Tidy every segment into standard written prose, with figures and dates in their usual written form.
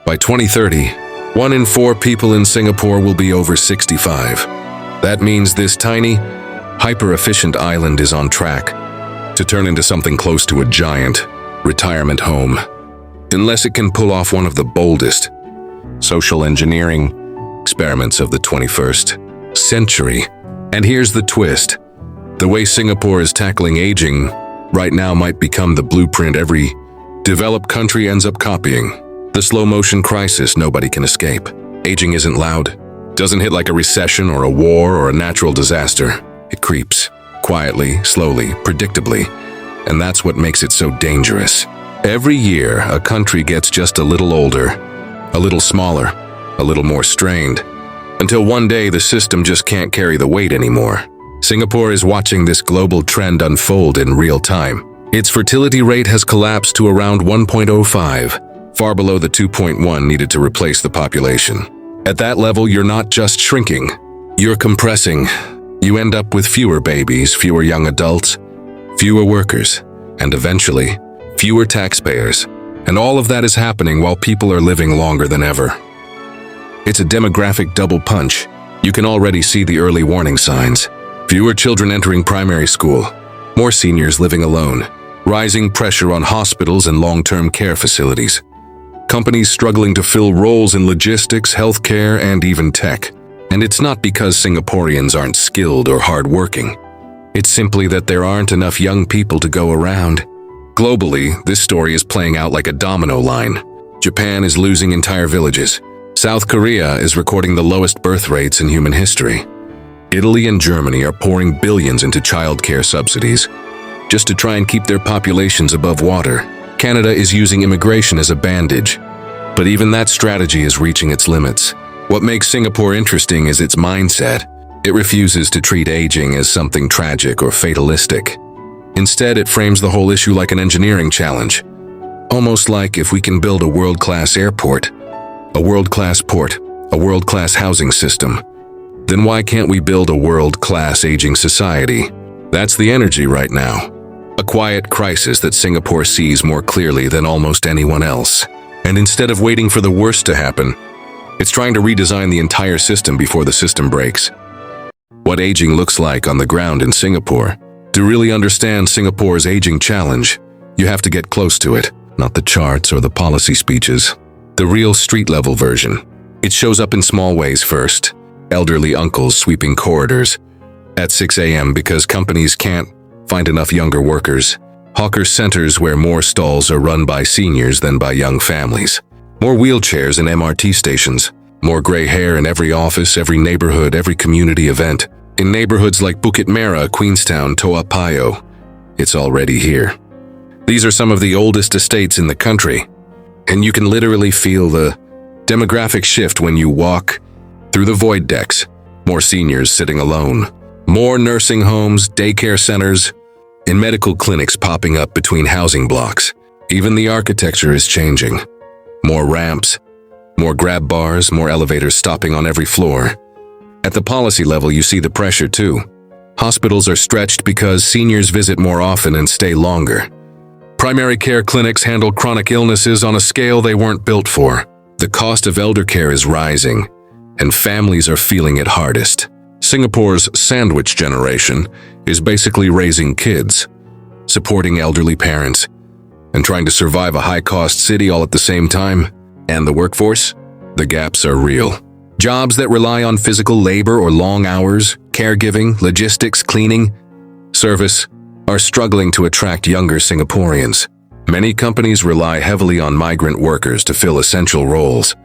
By 2030, 1 in 4 people in Singapore will be over 65. That means this tiny, hyper-efficient island is on track to turn into something close to a giant retirement home, unless it can pull off one of the boldest social engineering experiments of the 21st century. And here's the twist. The way Singapore is tackling aging right now might become the blueprint every developed country ends up copying. The slow-motion crisis nobody can escape. Aging isn't loud, doesn't hit like a recession or a war or a natural disaster. It creeps, quietly, slowly, predictably, and that's what makes it so dangerous. Every year, a country gets just a little older, a little smaller, a little more strained, until one day the system just can't carry the weight anymore. Singapore is watching this global trend unfold in real time. Its fertility rate has collapsed to around 1.05, far below the 2.1 needed to replace the population. At that level, you're not just shrinking, you're compressing. You end up with fewer babies, fewer young adults, fewer workers, and eventually, fewer taxpayers. And all of that is happening while people are living longer than ever. It's a demographic double punch. You can already see the early warning signs. Fewer children entering primary school, more seniors living alone, rising pressure on hospitals and long-term care facilities, companies struggling to fill roles in logistics, healthcare, and even tech. And it's not because Singaporeans aren't skilled or hardworking. It's simply that there aren't enough young people to go around. Globally, this story is playing out like a domino line. Japan is losing entire villages. South Korea is recording the lowest birth rates in human history. Italy and Germany are pouring billions into childcare subsidies just to try and keep their populations above water. Canada is using immigration as a bandage, but even that strategy is reaching its limits. What makes Singapore interesting is its mindset. It refuses to treat aging as something tragic or fatalistic. Instead, it frames the whole issue like an engineering challenge. Almost like if we can build a world-class airport, a world-class port, a world-class housing system, then why can't we build a world-class aging society? That's the energy right now. A quiet crisis that Singapore sees more clearly than almost anyone else. And instead of waiting for the worst to happen, it's trying to redesign the entire system before the system breaks. What aging looks like on the ground in Singapore. To really understand Singapore's aging challenge, you have to get close to it, not the charts or the policy speeches. The real street-level version. It shows up in small ways first. Elderly uncles sweeping corridors at 6 a.m. because companies can't find enough younger workers. Hawker centers where more stalls are run by seniors than by young families. More wheelchairs in MRT stations. More gray hair in every office, every neighborhood, every community event. In neighborhoods like Bukit Merah, Queenstown, Toa Payoh, it's already here. These are some of the oldest estates in the country, and you can literally feel the demographic shift when you walk through the void decks. More seniors sitting alone. More nursing homes, daycare centers, and medical clinics popping up between housing blocks. Even the architecture is changing. More ramps, more grab bars, more elevators stopping on every floor. At the policy level, you see the pressure too. Hospitals are stretched because seniors visit more often and stay longer. Primary care clinics handle chronic illnesses on a scale they weren't built for. The cost of eldercare is rising, and families are feeling it hardest. Singapore's sandwich generation is basically raising kids, supporting elderly parents, and trying to survive a high-cost city all at the same time. And the workforce? The gaps are real. Jobs that rely on physical labor or long hours, caregiving, logistics, cleaning, service, are struggling to attract younger Singaporeans. Many companies rely heavily on migrant workers to fill essential roles.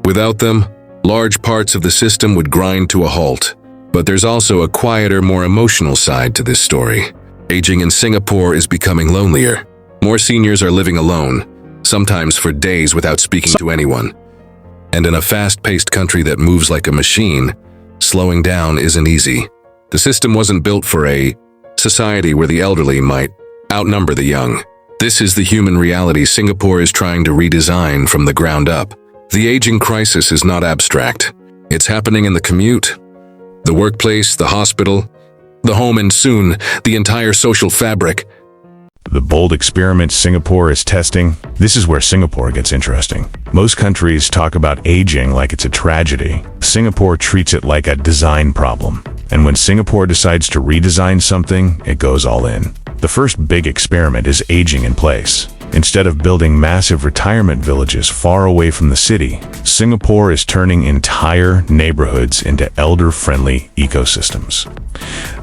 Without them, large parts of the system would grind to a halt. But there's also a quieter, more emotional side to this story. Aging in Singapore is becoming lonelier. More seniors are living alone, sometimes for days without speaking to anyone. And in a fast-paced country that moves like a machine, slowing down isn't easy. The system wasn't built for a society where the elderly might outnumber the young. This is the human reality Singapore is trying to redesign from the ground up. The aging crisis is not abstract. It's happening in the commute, the workplace, the hospital, the home, and soon, the entire social fabric. The bold experiment Singapore is testing, this is where Singapore gets interesting. Most countries talk about aging like it's a tragedy. Singapore treats it like a design problem. And when Singapore decides to redesign something, it goes all in. The first big experiment is aging in place. Instead of building massive retirement villages far away from the city, Singapore is turning entire neighborhoods into elder-friendly ecosystems.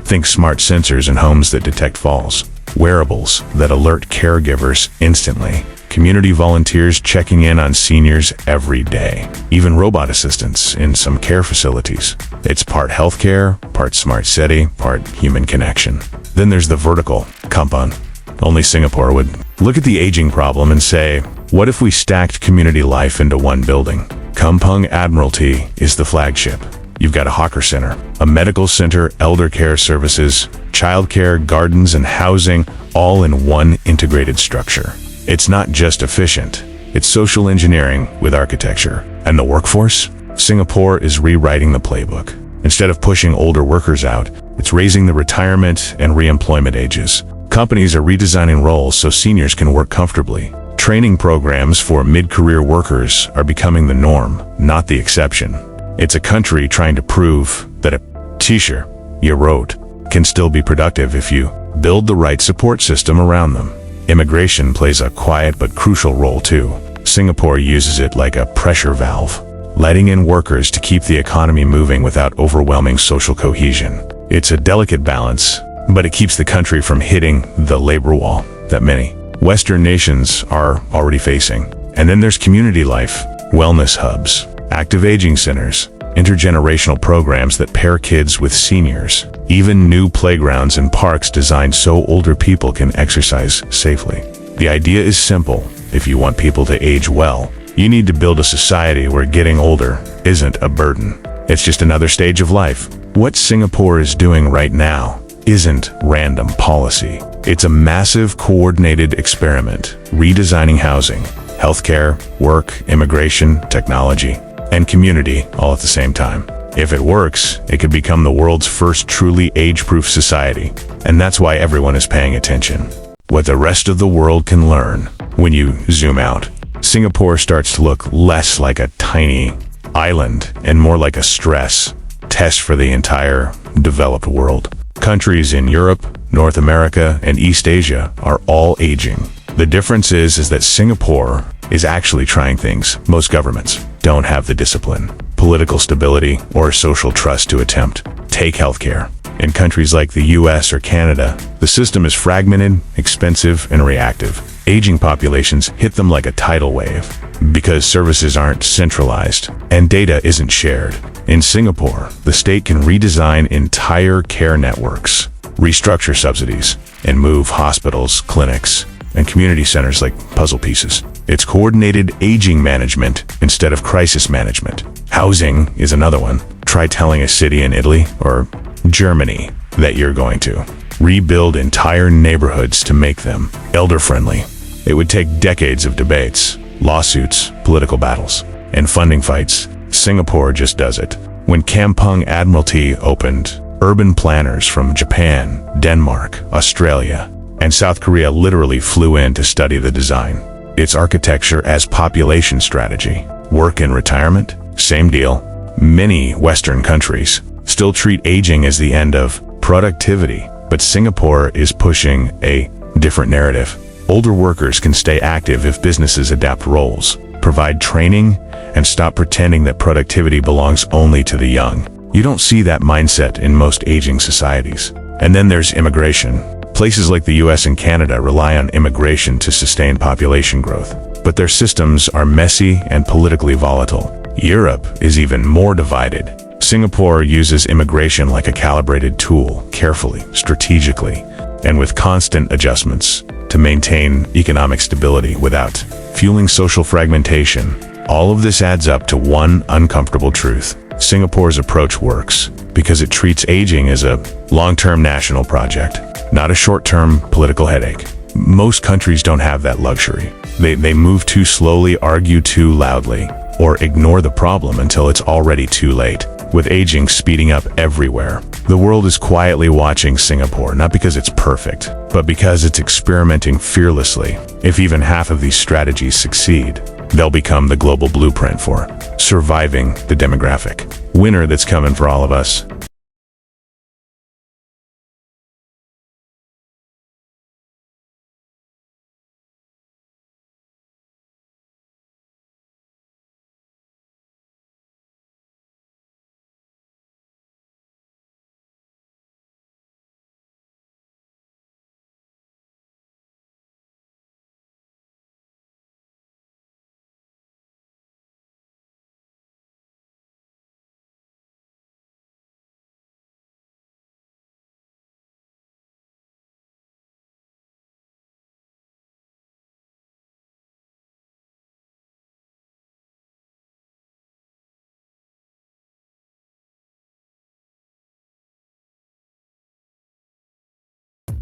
Think smart sensors in homes that detect falls, wearables that alert caregivers instantly, community volunteers checking in on seniors every day, even robot assistants in some care facilities. It's part healthcare, part smart city, part human connection. Then there's the vertical, Kampung. Only Singapore would look at the aging problem and say, what if we stacked community life into one building? Kampung Admiralty is the flagship. You've got a hawker center, a medical center, elder care services, childcare, gardens, and housing, all in one integrated structure. It's not just efficient, it's social engineering with architecture. And the workforce? Singapore is rewriting the playbook. Instead of pushing older workers out, it's raising the retirement and re-employment ages. Companies are redesigning roles so seniors can work comfortably. Training programs for mid-career workers are becoming the norm, not the exception. It's a country trying to prove that a t-shirt you wrote can still be productive if you build the right support system around them. Immigration plays a quiet but crucial role too. Singapore uses it like a pressure valve, letting in workers to keep the economy moving without overwhelming social cohesion. It's a delicate balance, but it keeps the country from hitting the labor wall that many Western nations are already facing. And then there's community life, wellness hubs, active aging centers, intergenerational programs that pair kids with seniors, even new playgrounds and parks designed so older people can exercise safely. The idea is simple. If you want people to age well, you need to build a society where getting older isn't a burden. It's just another stage of life. What Singapore is doing right now isn't random policy. It's a massive coordinated experiment, redesigning housing, healthcare, work, immigration, technology, and community all at the same time. If it works, it could become the world's first truly age-proof society. And that's why everyone is paying attention. What the rest of the world can learn. When you zoom out, Singapore starts to look less like a tiny island and more like a stress test for the entire developed world. Countries in Europe, North America, and East Asia are all aging. The difference is that Singapore is actually trying things most governments don't have the discipline, political stability, or social trust to attempt. Take healthcare. In countries like the US or Canada, the system is fragmented, expensive, and reactive. Aging populations hit them like a tidal wave because services aren't centralized and data isn't shared. In Singapore, the state can redesign entire care networks, restructure subsidies, and move hospitals, clinics, and community centers like puzzle pieces. It's coordinated aging management instead of crisis management. Housing is another one. Try telling a city in Italy or Germany that you're going to rebuild entire neighborhoods to make them elder-friendly. It would take decades of debates, lawsuits, political battles, and funding fights. Singapore just does it. When Kampung Admiralty opened, urban planners from Japan, Denmark, Australia, and South Korea literally flew in to study the design. Its architecture as population strategy. Work and retirement? Same deal. Many Western countries still treat aging as the end of productivity, but Singapore is pushing a different narrative. Older workers can stay active if businesses adapt roles, provide training, and stop pretending that productivity belongs only to the young. You don't see that mindset in most aging societies. And then there's immigration. Places like the US and Canada rely on immigration to sustain population growth, but their systems are messy and politically volatile. Europe is even more divided. Singapore uses immigration like a calibrated tool, carefully, strategically, and with constant adjustments to maintain economic stability without fueling social fragmentation. All of this adds up to one uncomfortable truth. Singapore's approach works because it treats aging as a long-term national project, not a short-term political headache. Most countries don't have that luxury. They move too slowly, argue too loudly, or ignore the problem until it's already too late. with aging speeding up everywhere. The world is quietly watching Singapore, not because it's perfect, but because it's experimenting fearlessly. If even half of these strategies succeed, they'll become the global blueprint for surviving the demographic winter that's coming for all of us.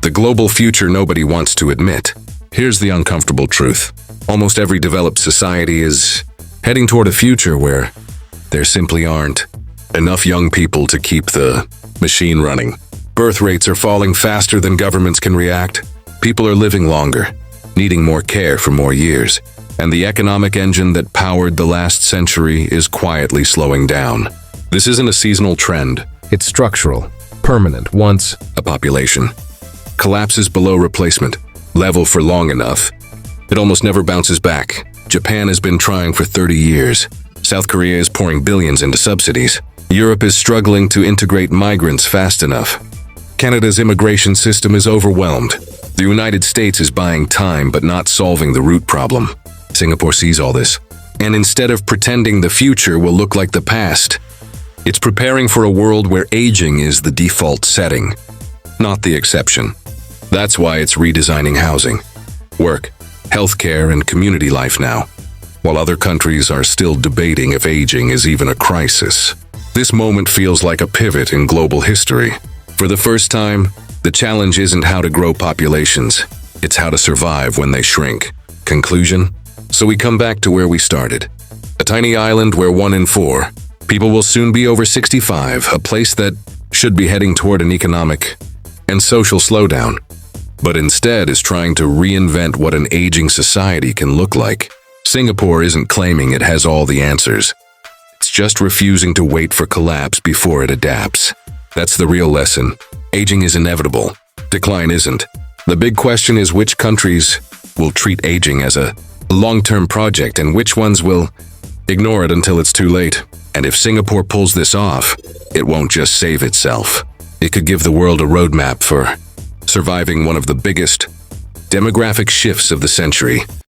The global future nobody wants to admit. Here's the uncomfortable truth. Almost every developed society is heading toward a future where there simply aren't enough young people to keep the machine running. Birth rates are falling faster than governments can react. People are living longer, needing more care for more years. And the economic engine that powered the last century is quietly slowing down. This isn't a seasonal trend. It's structural, permanent. Once a population collapses below replacement level for long enough, it almost never bounces back. Japan has been trying for 30 years. South Korea is pouring billions into subsidies. Europe is struggling to integrate migrants fast enough. Canada's immigration system is overwhelmed. The United States is buying time but not solving the root problem. Singapore sees all this, and instead of pretending the future will look like the past, it's preparing for a world where aging is the default setting, not the exception. That's why it's redesigning housing, work, healthcare, and community life now, while other countries are still debating if aging is even a crisis. This moment feels like a pivot in global history. For the first time, the challenge isn't how to grow populations, it's how to survive when they shrink. Conclusion? So we come back to where we started. A tiny island where 1 in 4 people will soon be over 65, a place that should be heading toward an economic and social slowdown, but instead is trying to reinvent what an aging society can look like. Singapore isn't claiming it has all the answers. It's just refusing to wait for collapse before it adapts. That's the real lesson. Aging is inevitable. Decline isn't. The big question is which countries will treat aging as a long-term project and which ones will ignore it until it's too late. And if Singapore pulls this off, it won't just save itself. It could give the world a roadmap for surviving one of the biggest demographic shifts of the century.